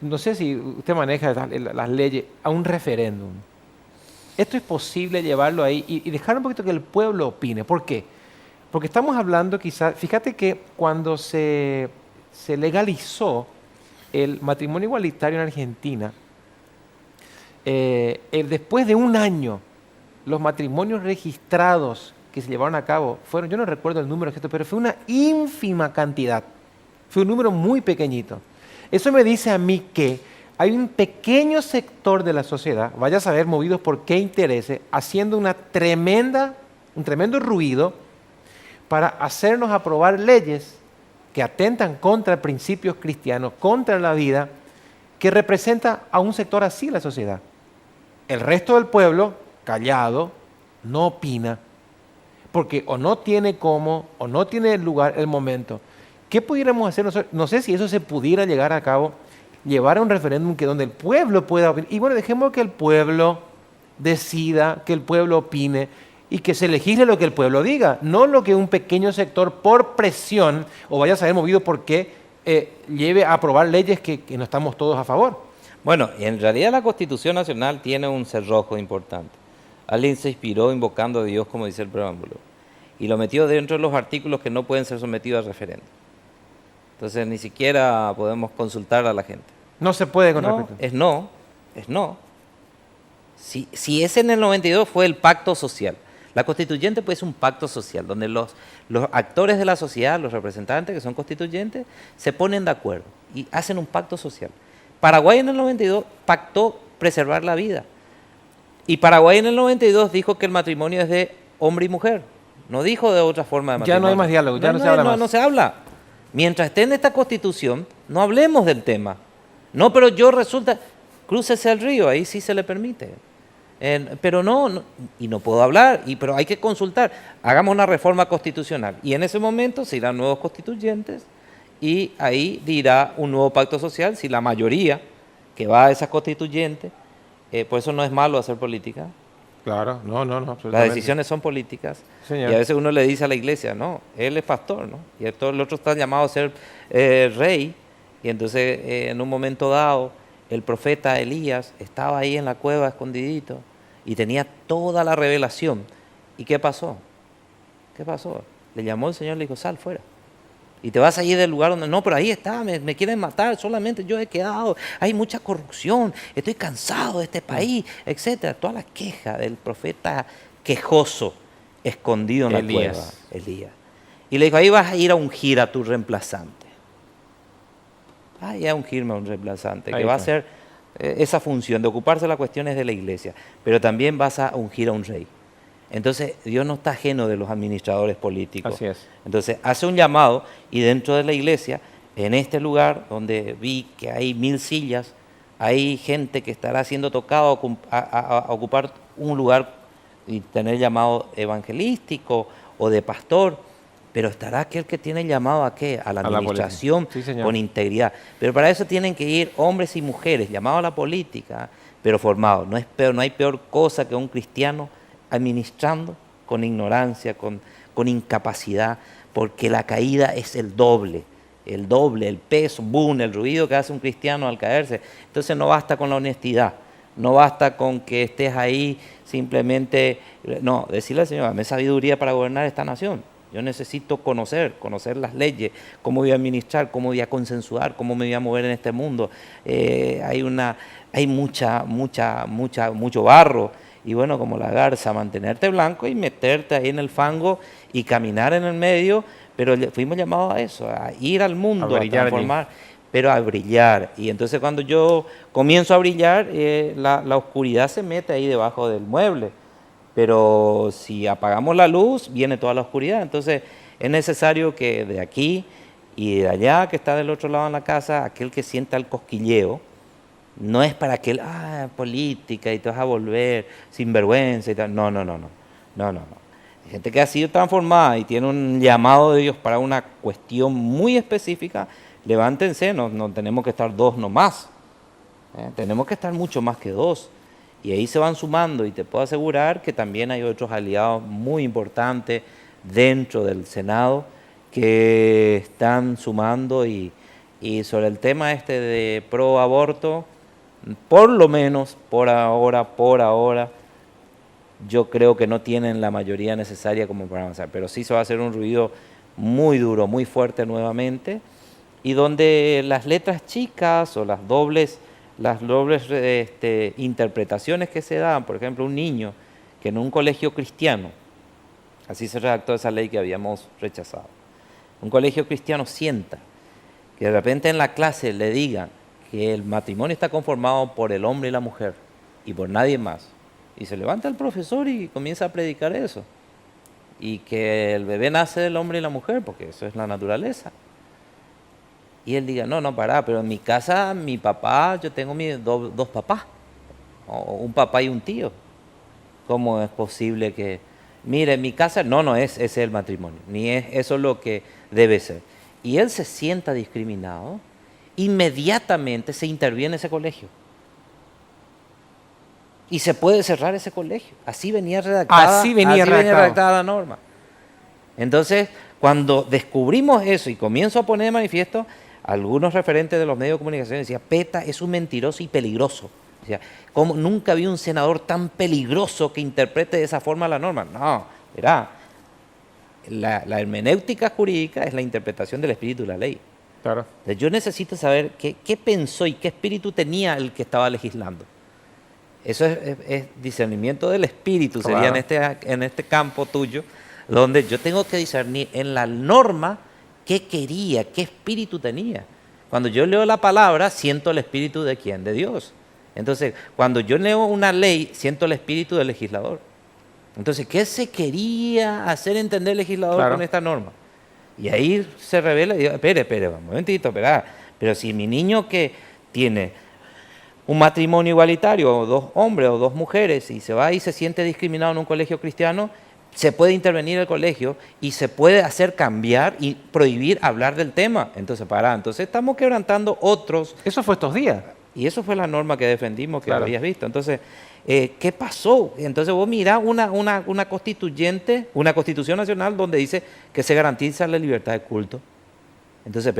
No sé si usted maneja las leyes a un referéndum. ¿Esto es posible llevarlo ahí y dejar un poquito que el pueblo opine? ¿Por qué? Porque estamos hablando quizás, fíjate que cuando se legalizó el matrimonio igualitario en Argentina, después de un año, los matrimonios registrados que se llevaron a cabo fueron, yo no recuerdo el número exacto, pero fue una ínfima cantidad. Fue un número muy pequeñito. Eso me dice a mí que hay un pequeño sector de la sociedad, vaya a saber movidos por qué intereses, haciendo un tremendo ruido para hacernos aprobar leyes que atentan contra principios cristianos, contra la vida, que representa a un sector así en la sociedad. El resto del pueblo, callado, no opina, porque o no tiene cómo, o no tiene el lugar, el momento. ¿Qué pudiéramos hacer nosotros? No sé si eso se pudiera llegar a cabo, llevar a un referéndum que donde el pueblo pueda opinar. Y bueno, dejemos que el pueblo decida, que el pueblo opine y que se legisle lo que el pueblo diga, no lo que un pequeño sector por presión o vaya a ser movido porque lleve a aprobar leyes que no estamos todos a favor. Bueno, en realidad la Constitución Nacional tiene un cerrojo importante. Alguien se inspiró invocando a Dios, como dice el preámbulo, y lo metió dentro de los artículos que no pueden ser sometidos a referéndum. Entonces ni siquiera podemos consultar a la gente. No se puede con No, respecto. es no, es no. Si ese en el 92 fue el pacto social. La constituyente pues es un pacto social, donde los actores de la sociedad, los representantes que son constituyentes, se ponen de acuerdo y hacen un pacto social. Paraguay en el 92 pactó preservar la vida. Y Paraguay en el 92 dijo que el matrimonio es de hombre y mujer. No dijo de otra forma de matrimonio. Ya no hay más diálogo, ya no se habla más. No se habla. Mientras esté en esta constitución, no hablemos del tema. No, pero yo resulta, crúcese al río, ahí sí se le permite. Pero no, y no puedo hablar, pero hay que consultar. Hagamos una reforma constitucional. Y en ese momento se irán nuevos constituyentes y ahí dirá un nuevo pacto social si la mayoría que va a esas constituyentes, por eso no es malo hacer política. Claro, no, absolutamente. Las decisiones son políticas. Señor. Y a veces uno le dice a la iglesia, no, él es pastor, ¿no? Y el otro está llamado a ser rey. Y entonces en un momento dado el profeta Elías estaba ahí en la cueva escondidito y tenía toda la revelación. ¿Y qué pasó? ¿Qué pasó? Le llamó el Señor y le dijo, sal fuera. Y te vas a ir del lugar donde, no, pero ahí está, me quieren matar, solamente yo he quedado, hay mucha corrupción, estoy cansado de este país, etcétera. Toda la queja del profeta quejoso, escondido en la cueva, Elías. Y le dijo, ahí vas a ir a ungir a tu reemplazante. Ahí a ungirme a un reemplazante, que va a hacer esa función de ocuparse de las cuestiones de la iglesia, pero también vas a ungir a un rey. Entonces, Dios no está ajeno de los administradores políticos. Así es. Entonces, hace un llamado y dentro de la iglesia, en este lugar donde vi que hay 1000 sillas, hay gente que estará siendo tocado a ocupar un lugar y tener llamado evangelístico o de pastor, pero estará aquel que tiene llamado ¿a qué? A la administración sí, con integridad. Pero para eso tienen que ir hombres y mujeres llamados a la política, pero formados. No hay peor cosa que un cristiano administrando con ignorancia, con incapacidad, porque la caída es el doble, el peso, boom, el ruido que hace un cristiano al caerse. Entonces no basta con la honestidad, no basta con que estés ahí simplemente, no, decirle al Señor, dame sabiduría para gobernar esta nación. Yo necesito conocer las leyes, cómo voy a administrar, cómo voy a consensuar, cómo me voy a mover en este mundo. Hay mucho barro. Y bueno, como la garza, mantenerte blanco y meterte ahí en el fango y caminar en el medio, pero fuimos llamados a eso, a ir al mundo, a transformar, pero a brillar. Y entonces cuando yo comienzo a brillar, la oscuridad se mete ahí debajo del mueble, pero si apagamos la luz, viene toda la oscuridad. Entonces es necesario que de aquí y de allá, que está del otro lado en la casa, aquel que sienta el cosquilleo, no es para que política y te vas a volver sin vergüenza y tal. No. Hay gente que ha sido transformada y tiene un llamado de Dios para una cuestión muy específica. Levántense, no tenemos que estar dos nomás. Tenemos que estar mucho más que dos. Y ahí se van sumando y te puedo asegurar que también hay otros aliados muy importantes dentro del Senado que están sumando y sobre el tema de pro aborto, por lo menos por ahora, yo creo que no tienen la mayoría necesaria como para avanzar, pero sí se va a hacer un ruido muy duro, muy fuerte nuevamente, y donde las letras chicas o las dobles interpretaciones que se dan, por ejemplo, un niño que en un colegio cristiano, así se redactó esa ley que habíamos rechazado, un colegio cristiano sienta que de repente en la clase le digan que el matrimonio está conformado por el hombre y la mujer y por nadie más. Y se levanta el profesor y comienza a predicar eso. y que el bebé nace del hombre y la mujer, porque eso es la naturaleza. Y él diga, no, pará, pero en mi casa, mi papá, yo tengo dos papás, o un papá y un tío. ¿Cómo es posible que, mire, en mi casa no es ese es el matrimonio, ni es eso lo que debe ser? Y él se sienta discriminado, inmediatamente se interviene en ese colegio. Y se puede cerrar ese colegio. Así venía redactada la norma. Entonces, cuando descubrimos eso y comienzo a poner de manifiesto, algunos referentes de los medios de comunicación decían, PETA es un mentiroso y peligroso. O sea, como nunca vi un senador tan peligroso que interprete de esa forma la norma. No, verá, la hermenéutica jurídica es la interpretación del espíritu de la ley. Claro. Yo necesito saber qué pensó y qué espíritu tenía el que estaba legislando. Eso es discernimiento del espíritu, Claro. sería en este campo tuyo, donde yo tengo que discernir en la norma qué quería, qué espíritu tenía. Cuando yo leo la palabra, siento el espíritu de ¿quién? De Dios. Entonces, cuando yo leo una ley, siento el espíritu del legislador. Entonces, ¿qué se quería hacer entender el legislador con esta norma? Y ahí se revela y digo, espere, un momentito, pero si mi niño que tiene un matrimonio igualitario, o dos hombres o dos mujeres, y se va y se siente discriminado en un colegio cristiano, se puede intervenir el colegio y se puede hacer cambiar y prohibir hablar del tema. Entonces, entonces estamos quebrantando otros. Eso fue estos días. Y eso fue la norma que defendimos, que habías visto. Entonces, ¿qué pasó? Entonces vos mirás una constitución nacional donde dice que se garantiza la libertad de culto. Entonces,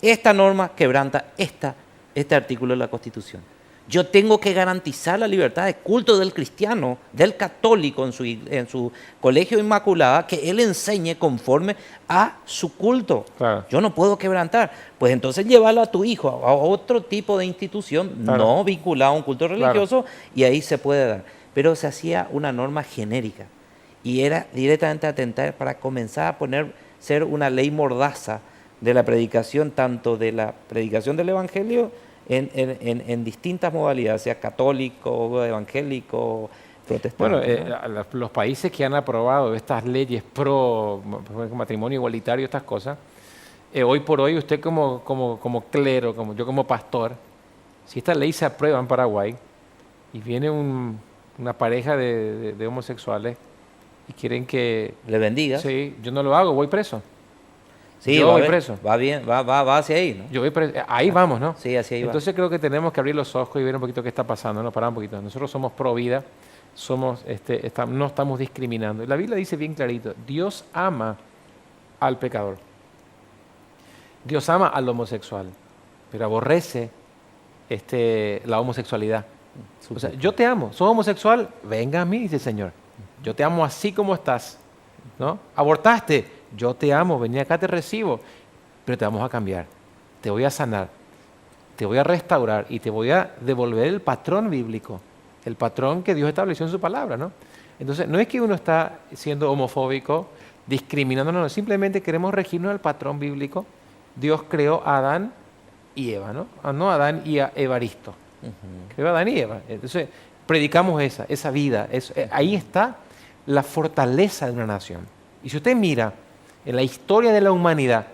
esta norma quebranta este artículo de la Constitución. Yo tengo que garantizar la libertad de culto del cristiano, del católico en su colegio inmaculada, que él enseñe conforme a su culto. Claro. Yo no puedo quebrantar. Pues entonces llévalo a tu hijo a otro tipo de institución, no vinculado a un culto religioso, y ahí se puede dar. Pero se hacía una norma genérica y era directamente atentar para comenzar a ser una ley mordaza de la predicación, tanto de la predicación del Evangelio en distintas modalidades, sea católico, evangélico, protestante. Bueno, los países que han aprobado estas leyes pro matrimonio igualitario, estas cosas, hoy por hoy usted como clero, yo como pastor, si esta ley se aprueba en Paraguay y viene una pareja de homosexuales y quieren que... le bendiga. Sí, yo no lo hago, voy preso. Sí, yo voy preso. Va bien, va hacia ahí, ¿no? Yo voy preso. Ahí vamos, ¿no? Sí, hacia ahí va. Entonces creo que tenemos que abrir los ojos y ver un poquito qué está pasando, ¿no? Parar un poquito. Nosotros somos pro vida, no estamos discriminando. Y la Biblia dice bien clarito, Dios ama al pecador. Dios ama al homosexual, pero aborrece la homosexualidad. O sea, yo te amo, sos homosexual, venga a mí, dice el Señor. Yo te amo así como estás, ¿no? Abortaste, yo te amo, vení acá, te recibo, pero te vamos a cambiar, te voy a sanar, te voy a restaurar y te voy a devolver el patrón bíblico, el patrón que Dios estableció en su palabra, ¿no? Entonces, no es que uno está siendo homofóbico, discriminándonos, no, simplemente queremos regirnos al patrón bíblico. Dios creó a Adán y Eva, ¿no? No a Adán y a Evaristo. Creó a Adán y Eva. Entonces, predicamos esa vida. Ahí está la fortaleza de una nación. Y si usted mira en la historia de la humanidad,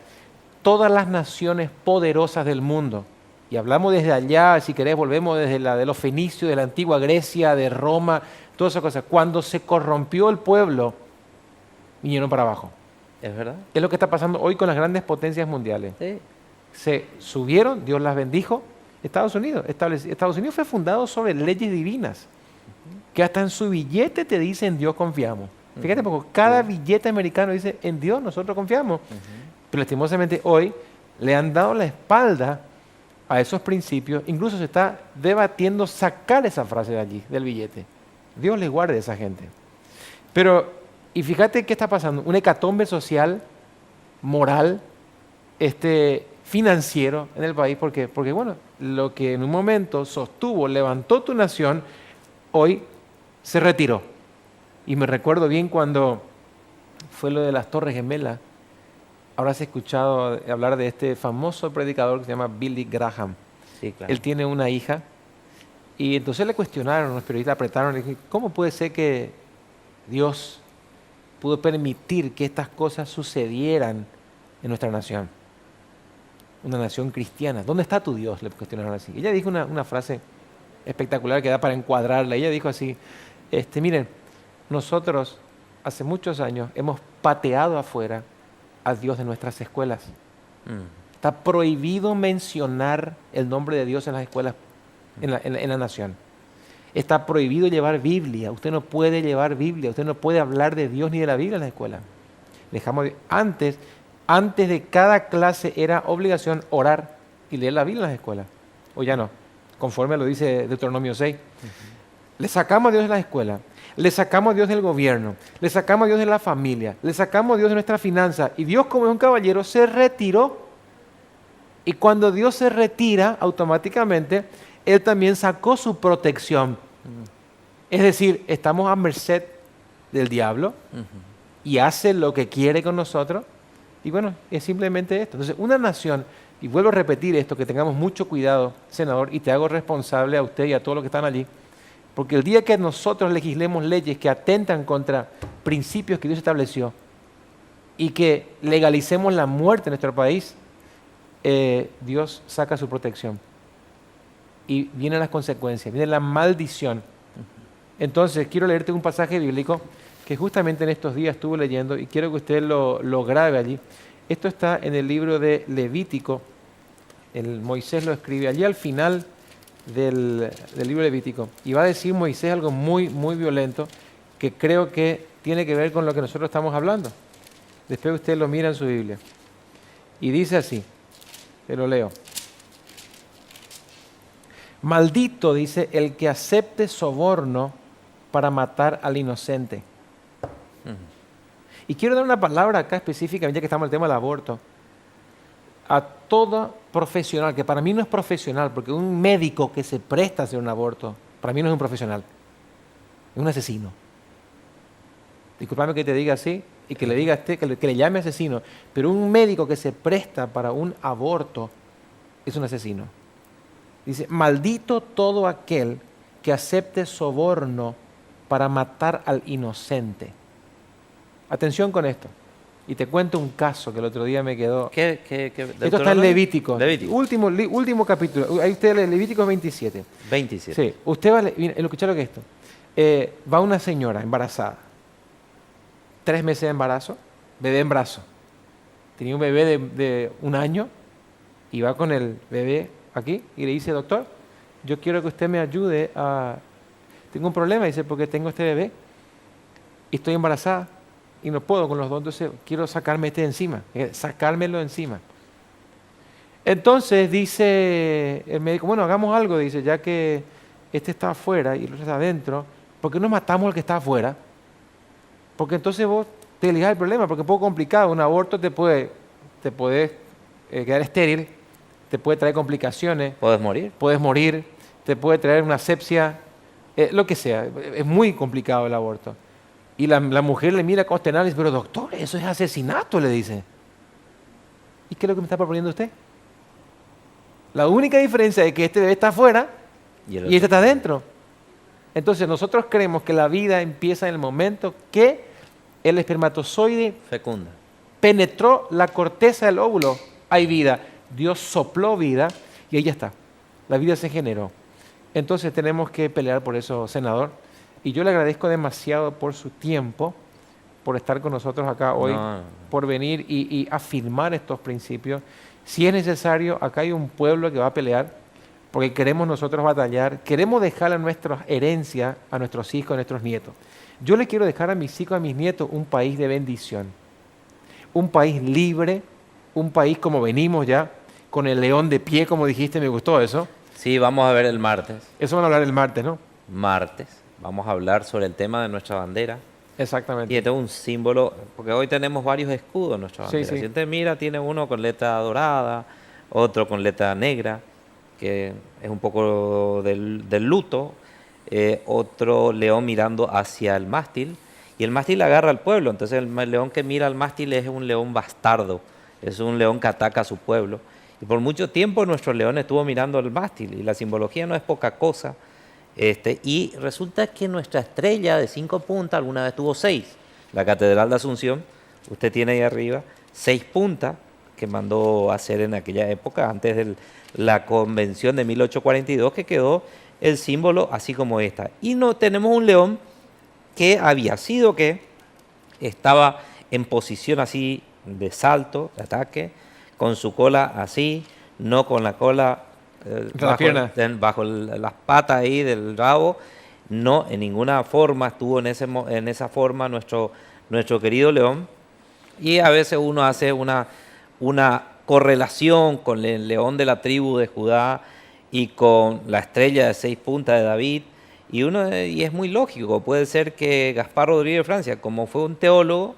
todas las naciones poderosas del mundo, y hablamos desde allá, si querés, volvemos desde la de los fenicios, de la antigua Grecia, de Roma, todas esas cosas, cuando se corrompió el pueblo, vinieron para abajo. ¿Es verdad? Es lo que está pasando hoy con las grandes potencias mundiales. Sí. Se subieron, Dios las bendijo. Estados Unidos fue fundado sobre leyes divinas, que hasta en su billete te dice en Dios confiamos. Fíjate, porque cada billete americano dice en Dios nosotros confiamos. Pero lastimosamente hoy le han dado la espalda a esos principios. Incluso se está debatiendo sacar esa frase de allí, del billete. Dios les guarde a esa gente. Pero, y fíjate qué está pasando, un hecatombe social, moral, financiero en el país, porque bueno, lo que en un momento sostuvo, levantó tu nación, hoy se retiró. Y me recuerdo bien cuando fue lo de las Torres Gemelas. Habrás escuchado hablar de este famoso predicador que se llama Billy Graham. Sí, claro. Él tiene una hija y entonces le cuestionaron, los periodistas apretaron, y dijeron, ¿cómo puede ser que Dios pudo permitir que estas cosas sucedieran en nuestra nación? Una nación cristiana. ¿Dónde está tu Dios?, le cuestionaron así. Ella dijo una frase espectacular que da para encuadrarla. Ella dijo así, miren, nosotros hace muchos años hemos pateado afuera a Dios de nuestras escuelas. Está prohibido mencionar el nombre de Dios en las escuelas, en la nación. Está prohibido llevar Biblia. Usted no puede llevar Biblia. Usted no puede hablar de Dios ni de la Biblia en la escuela. Antes de cada clase era obligación orar y leer la Biblia en las escuelas. O ya no, conforme lo dice Deuteronomio 6. Le sacamos a Dios de la escuela. Le sacamos a Dios del gobierno. Le sacamos a Dios de la familia. Le sacamos a Dios de nuestra finanza. Y Dios, como es un caballero, se retiró. Y cuando Dios se retira, automáticamente, Él también sacó su protección. Es decir, estamos a merced del diablo y hace lo que quiere con nosotros. Y bueno, es simplemente esto. Entonces, una nación, y vuelvo a repetir esto, que tengamos mucho cuidado, senador, y te hago responsable a usted y a todos los que están allí, porque el día que nosotros legislemos leyes que atentan contra principios que Dios estableció y que legalicemos la muerte en nuestro país, Dios saca su protección. Y vienen las consecuencias, viene la maldición. Entonces, quiero leerte un pasaje bíblico que justamente en estos días estuve leyendo y quiero que usted lo grabe allí. Esto está en el libro de Levítico. Moisés lo escribe allí al final del libro de Levítico. Y va a decir Moisés algo muy, muy violento que creo que tiene que ver con lo que nosotros estamos hablando. Después usted lo mira en su Biblia. Y dice así, te lo leo. Maldito, dice, el que acepte soborno para matar al inocente. Y quiero dar una palabra acá específicamente, ya que estamos en el tema del aborto, a todo profesional, que para mí no es profesional, porque un médico que se presta a hacer un aborto, para mí no es un profesional, es un asesino. Disculpame que te diga así y que le diga a usted, que le llame asesino, pero un médico que se presta para un aborto es un asesino. Dice, maldito todo aquel que acepte soborno para matar al inocente. Atención con esto. Y te cuento un caso que el otro día me quedó. Esto está en Levítico. Último capítulo. Ahí usted lee Levítico 27. 27. Sí. Usted va a escuchar lo que es esto. Va una señora embarazada. 3 meses de embarazo. Bebé en brazo. Tenía un bebé de 1 año. Y va con el bebé aquí. Y le dice, doctor, yo quiero que usted me ayude a... Tengo un problema. Dice, porque tengo este bebé. Y estoy embarazada. Y no puedo con los dos, entonces quiero sacarme este de encima, sacármelo encima. Entonces dice el médico, bueno, hagamos algo, dice, ya que este está afuera y el otro está adentro, ¿por qué no matamos al que está afuera? Porque entonces vos te eliges el problema, porque es un poco complicado, un aborto te puede quedar estéril, te puede traer complicaciones. Puedes morir, te puede traer una asepsia, lo que sea, es muy complicado el aborto. Y la mujer le mira consternada y dice, pero doctor, eso es asesinato, le dice. ¿Y qué es lo que me está proponiendo usted? La única diferencia es que este bebé está afuera y este está adentro. Entonces nosotros creemos que la vida empieza en el momento que el espermatozoide fecunda, penetró la corteza del óvulo. Hay vida. Dios sopló vida y ahí ya está. La vida se generó. Entonces tenemos que pelear por eso, senador. Y yo le agradezco demasiado por su tiempo, por estar con nosotros acá hoy, por venir y afirmar estos principios. Si es necesario, acá hay un pueblo que va a pelear, porque queremos nosotros batallar, queremos dejar a nuestras herencias, a nuestros hijos, a nuestros nietos. Yo le quiero dejar a mis hijos, a mis nietos, un país de bendición, un país libre, un país como venimos ya, con el león de pie, como dijiste, me gustó eso. Sí, vamos a ver el martes. Eso van a hablar el martes, ¿no? Martes. Vamos a hablar sobre el tema de nuestra bandera. Exactamente. Y este es un símbolo, porque hoy tenemos varios escudos en nuestra bandera. Sí, sí. Si usted mira, tiene uno con letra dorada, otro con letra negra, que es un poco del luto, otro león mirando hacia el mástil, y el mástil agarra al pueblo. Entonces el león que mira al mástil es un león bastardo, es un león que ataca a su pueblo. Y por mucho tiempo nuestro león estuvo mirando al mástil, y la simbología no es poca cosa. Y resulta que nuestra estrella de 5 puntas alguna vez tuvo 6. La Catedral de Asunción, usted tiene ahí arriba 6 puntas que mandó hacer en aquella época, antes de la convención de 1842, que quedó el símbolo así como esta. Y no tenemos un león que había sido que estaba en posición así de salto, de ataque, con su cola así, no con la cola bajo las patas ahí del rabo, no, en ninguna forma estuvo en esa forma nuestro querido león. Y a veces uno hace una correlación con el león de la tribu de Judá y con la estrella de 6 puntas de David. Y es muy lógico, puede ser que Gaspar Rodríguez de Francia, como fue un teólogo,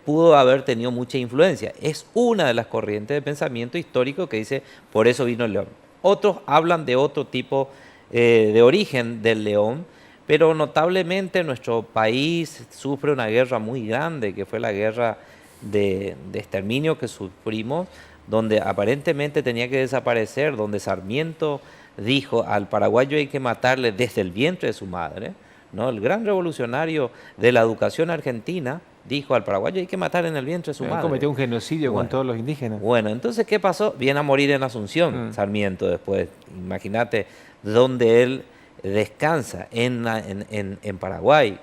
pudo haber tenido mucha influencia. Es una de las corrientes de pensamiento histórico que dice, por eso vino el león. Otros hablan de otro tipo de origen del león, pero notablemente nuestro país sufre una guerra muy grande, que fue la guerra de exterminio que sufrimos, donde aparentemente tenía que desaparecer, donde Sarmiento dijo al paraguayo hay que matarle desde el vientre de su madre, ¿no? El gran revolucionario de la educación argentina dijo al paraguayo hay que matar en el vientre de su madre. Cometió un genocidio con todos los indígenas. Bueno, entonces, ¿qué pasó? Viene a morir en Asunción, Sarmiento después. Imagínate donde él descansa, en Paraguay.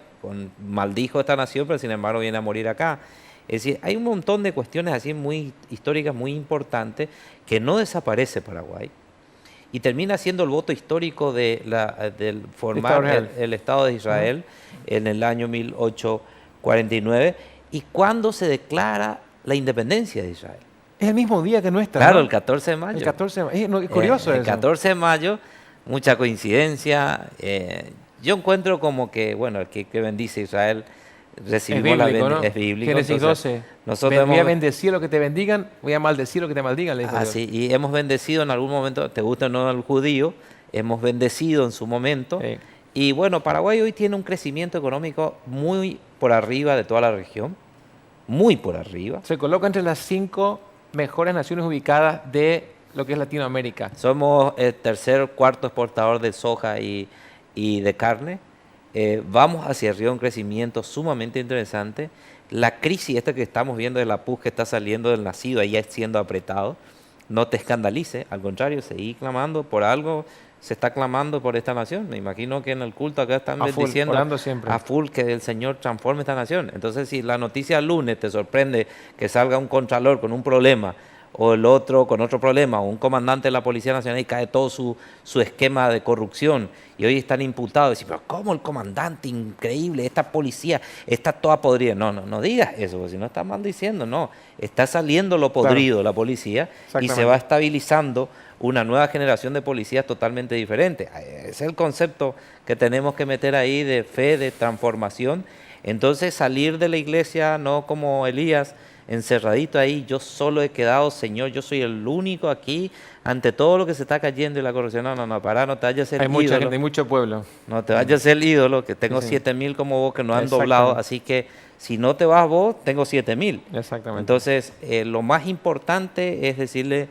Maldijo esta nación, pero sin embargo viene a morir acá. Es decir, hay un montón de cuestiones así muy históricas, muy importantes, que no desaparece Paraguay y termina siendo el voto histórico del formar el Estado de Israel en el año 1849 y cuando se declara la independencia de Israel. Es el mismo día que nuestra. Claro, ¿no? el 14 de mayo. El 14 de mayo. Es curioso eso. El 14 de mayo, mucha coincidencia. Yo encuentro como que, bueno, el que bendice a Israel recibimos la bendición. ¿No? Es bíblico. Génesis 12. Nosotros voy a bendecir lo que te bendigan, voy a maldecir lo que te maldigan, le dijo Dios. Sí, y hemos bendecido en algún momento, te gusta o no el judío, hemos bendecido en su momento. Sí. Y bueno, Paraguay hoy tiene un crecimiento económico muy por arriba de toda la región, muy por arriba. Se coloca entre las 5 mejores naciones ubicadas de lo que es Latinoamérica. Somos el tercer, cuarto exportador de soja y de carne. Vamos hacia arriba un crecimiento sumamente interesante. La crisis esta que estamos viendo de la PUC que está saliendo del nacido, ahí siendo apretado, no te escandalice, al contrario, seguí clamando por algo, se está clamando por esta nación. Me imagino que en el culto acá están bendiciendo a full que el Señor transforme esta nación. Entonces, si la noticia el lunes te sorprende que salga un contralor con un problema, o el otro con otro problema, o un comandante de la Policía Nacional y cae todo su esquema de corrupción, y hoy están imputados, y decir, pero ¿cómo el comandante? Increíble, esta policía está toda podrida. No digas eso, porque si no estás maldiciendo, no. Está saliendo lo podrido la policía y se va estabilizando una nueva generación de policías totalmente diferente. Ese es el concepto que tenemos que meter ahí de fe, de transformación. Entonces salir de la iglesia no como Elías, encerradito ahí, yo solo he quedado, Señor, yo soy el único aquí ante todo lo que se está cayendo y la corrupción. No, para, no te vayas a ser ídolo. Hay mucha gente, hay mucho pueblo. No te vayas a ser ídolo, que tengo 7.000 como vos que no han doblado, así que si no te vas vos, tengo 7.000. Exactamente. Entonces, lo más importante es decirle,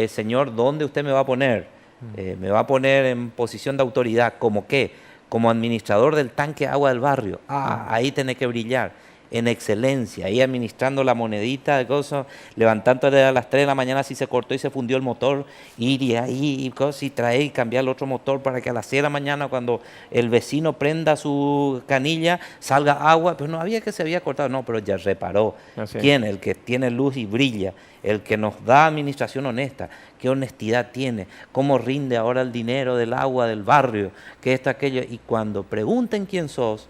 Señor, ¿dónde usted me va a poner? Me va a poner en posición de autoridad, ¿como qué? Como administrador del tanque de agua del barrio. Ahí tenés que brillar. En excelencia, ahí administrando la monedita de cosas, levantándole a las 3 de la mañana si se cortó y se fundió el motor, ir y ahí y cosas, y traer y cambiar el otro motor para que a las 6 de la mañana cuando el vecino prenda su canilla salga agua, pero no había que se había cortado, no, pero ya reparó. ¿Quién? El que tiene luz y brilla, el que nos da administración honesta, qué honestidad tiene, cómo rinde ahora el dinero del agua del barrio, que esto, aquello, y cuando pregunten quién sos,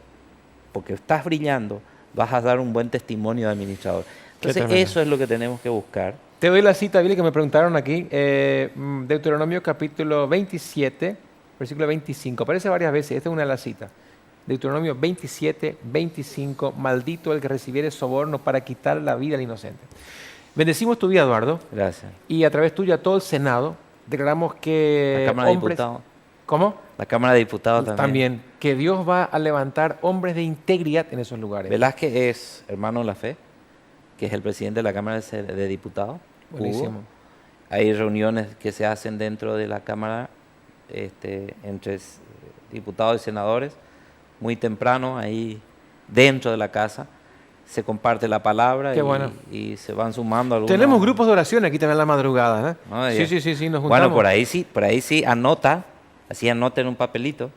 porque estás brillando, vas a dar un buen testimonio de administrador. Entonces, eso es lo que tenemos que buscar. Te doy la cita, Billy, que me preguntaron aquí. Deuteronomio capítulo 27, versículo 25. Aparece varias veces. Esta es una de las citas. Deuteronomio 27, 25. Maldito el que recibiere soborno para quitar la vida al inocente. Bendecimos tu vida, Eduardo. Gracias. Y a través tuyo a todo el Senado declaramos que la Cámara de Diputados. ¿Cómo? La Cámara de Diputados también. También, que Dios va a levantar hombres de integridad en esos lugares. Velázquez es hermano de la fe, que es el presidente de la Cámara de Diputados. Buenísimo. Hugo. Hay reuniones que se hacen dentro de la Cámara entre diputados y senadores, muy temprano, ahí dentro de la casa, se comparte la palabra Qué bueno. y se van sumando algunos. Tenemos grupos de oración aquí también a la madrugada, ¿eh? No, Sí, ya. sí, sí, sí, nos juntamos. Bueno, por ahí sí, anota, así anota en un papelito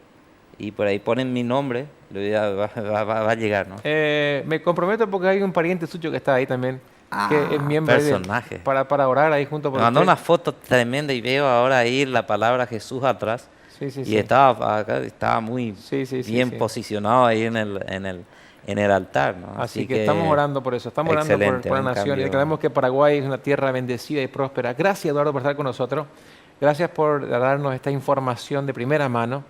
y por ahí ponen mi nombre, va a llegar, ¿no? Me comprometo porque hay un pariente suyo que está ahí también, que es miembro ahí personaje. para orar ahí junto Me por mandó usted. una foto tremenda y veo ahora ahí la palabra Jesús atrás. Sí, sí, Y sí. estaba muy Sí, sí, sí, bien sí. posicionado ahí en el altar, ¿no? Así que estamos orando por eso, estamos orando excelente, por la un nación y cambio. declaramos que Paraguay es una tierra bendecida y próspera. Gracias, Eduardo, por estar con nosotros. Gracias por darnos esta información de primera mano,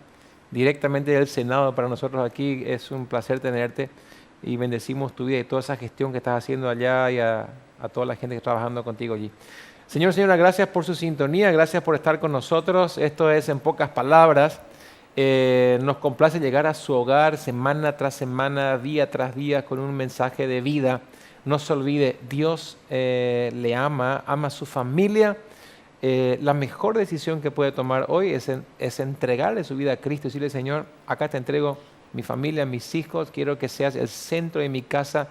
directamente del Senado para nosotros aquí. Es un placer tenerte y bendecimos tu vida y toda esa gestión que estás haciendo allá y a toda la gente que está trabajando contigo allí. Señor, señora, gracias por su sintonía, gracias por estar con nosotros. Esto es En Pocas Palabras. Nos complace llegar a su hogar semana tras semana, día tras día, con un mensaje de vida. No se olvide, Dios le ama a su familia. La mejor decisión que puede tomar hoy es entregarle su vida a Cristo y decirle, Señor, acá te entrego mi familia, mis hijos, quiero que seas el centro de mi casa.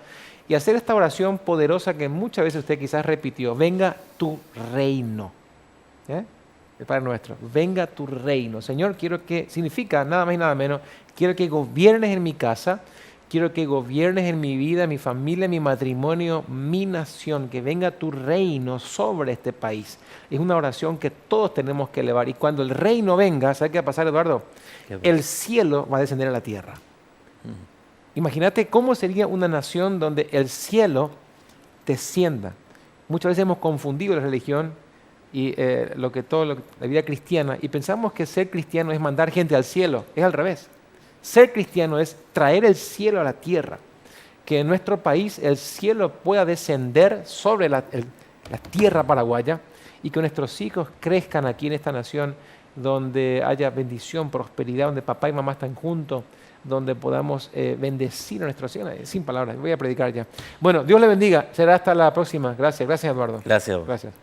Y hacer esta oración poderosa que muchas veces usted quizás repitió, venga tu reino. El Padre nuestro, venga tu reino. Señor, quiero que, significa nada más y nada menos, quiero que gobiernes en mi casa, quiero que gobiernes en mi vida, mi familia, mi matrimonio, mi nación, que venga tu reino sobre este país. Es una oración que todos tenemos que elevar. Y cuando el reino venga, ¿sabe qué va a pasar, Eduardo? El cielo va a descender a la tierra. Imagínate cómo sería una nación donde el cielo descienda. Muchas veces hemos confundido la religión y la vida cristiana y pensamos que ser cristiano es mandar gente al cielo. Es al revés. Ser cristiano es traer el cielo a la tierra. Que en nuestro país el cielo pueda descender sobre la tierra paraguaya y que nuestros hijos crezcan aquí en esta nación donde haya bendición, prosperidad, donde papá y mamá están juntos, donde podamos bendecir a nuestros hijos. Sin palabras, voy a predicar ya. Bueno, Dios le bendiga. Será hasta la próxima. Gracias, gracias Eduardo. Gracias. Gracias.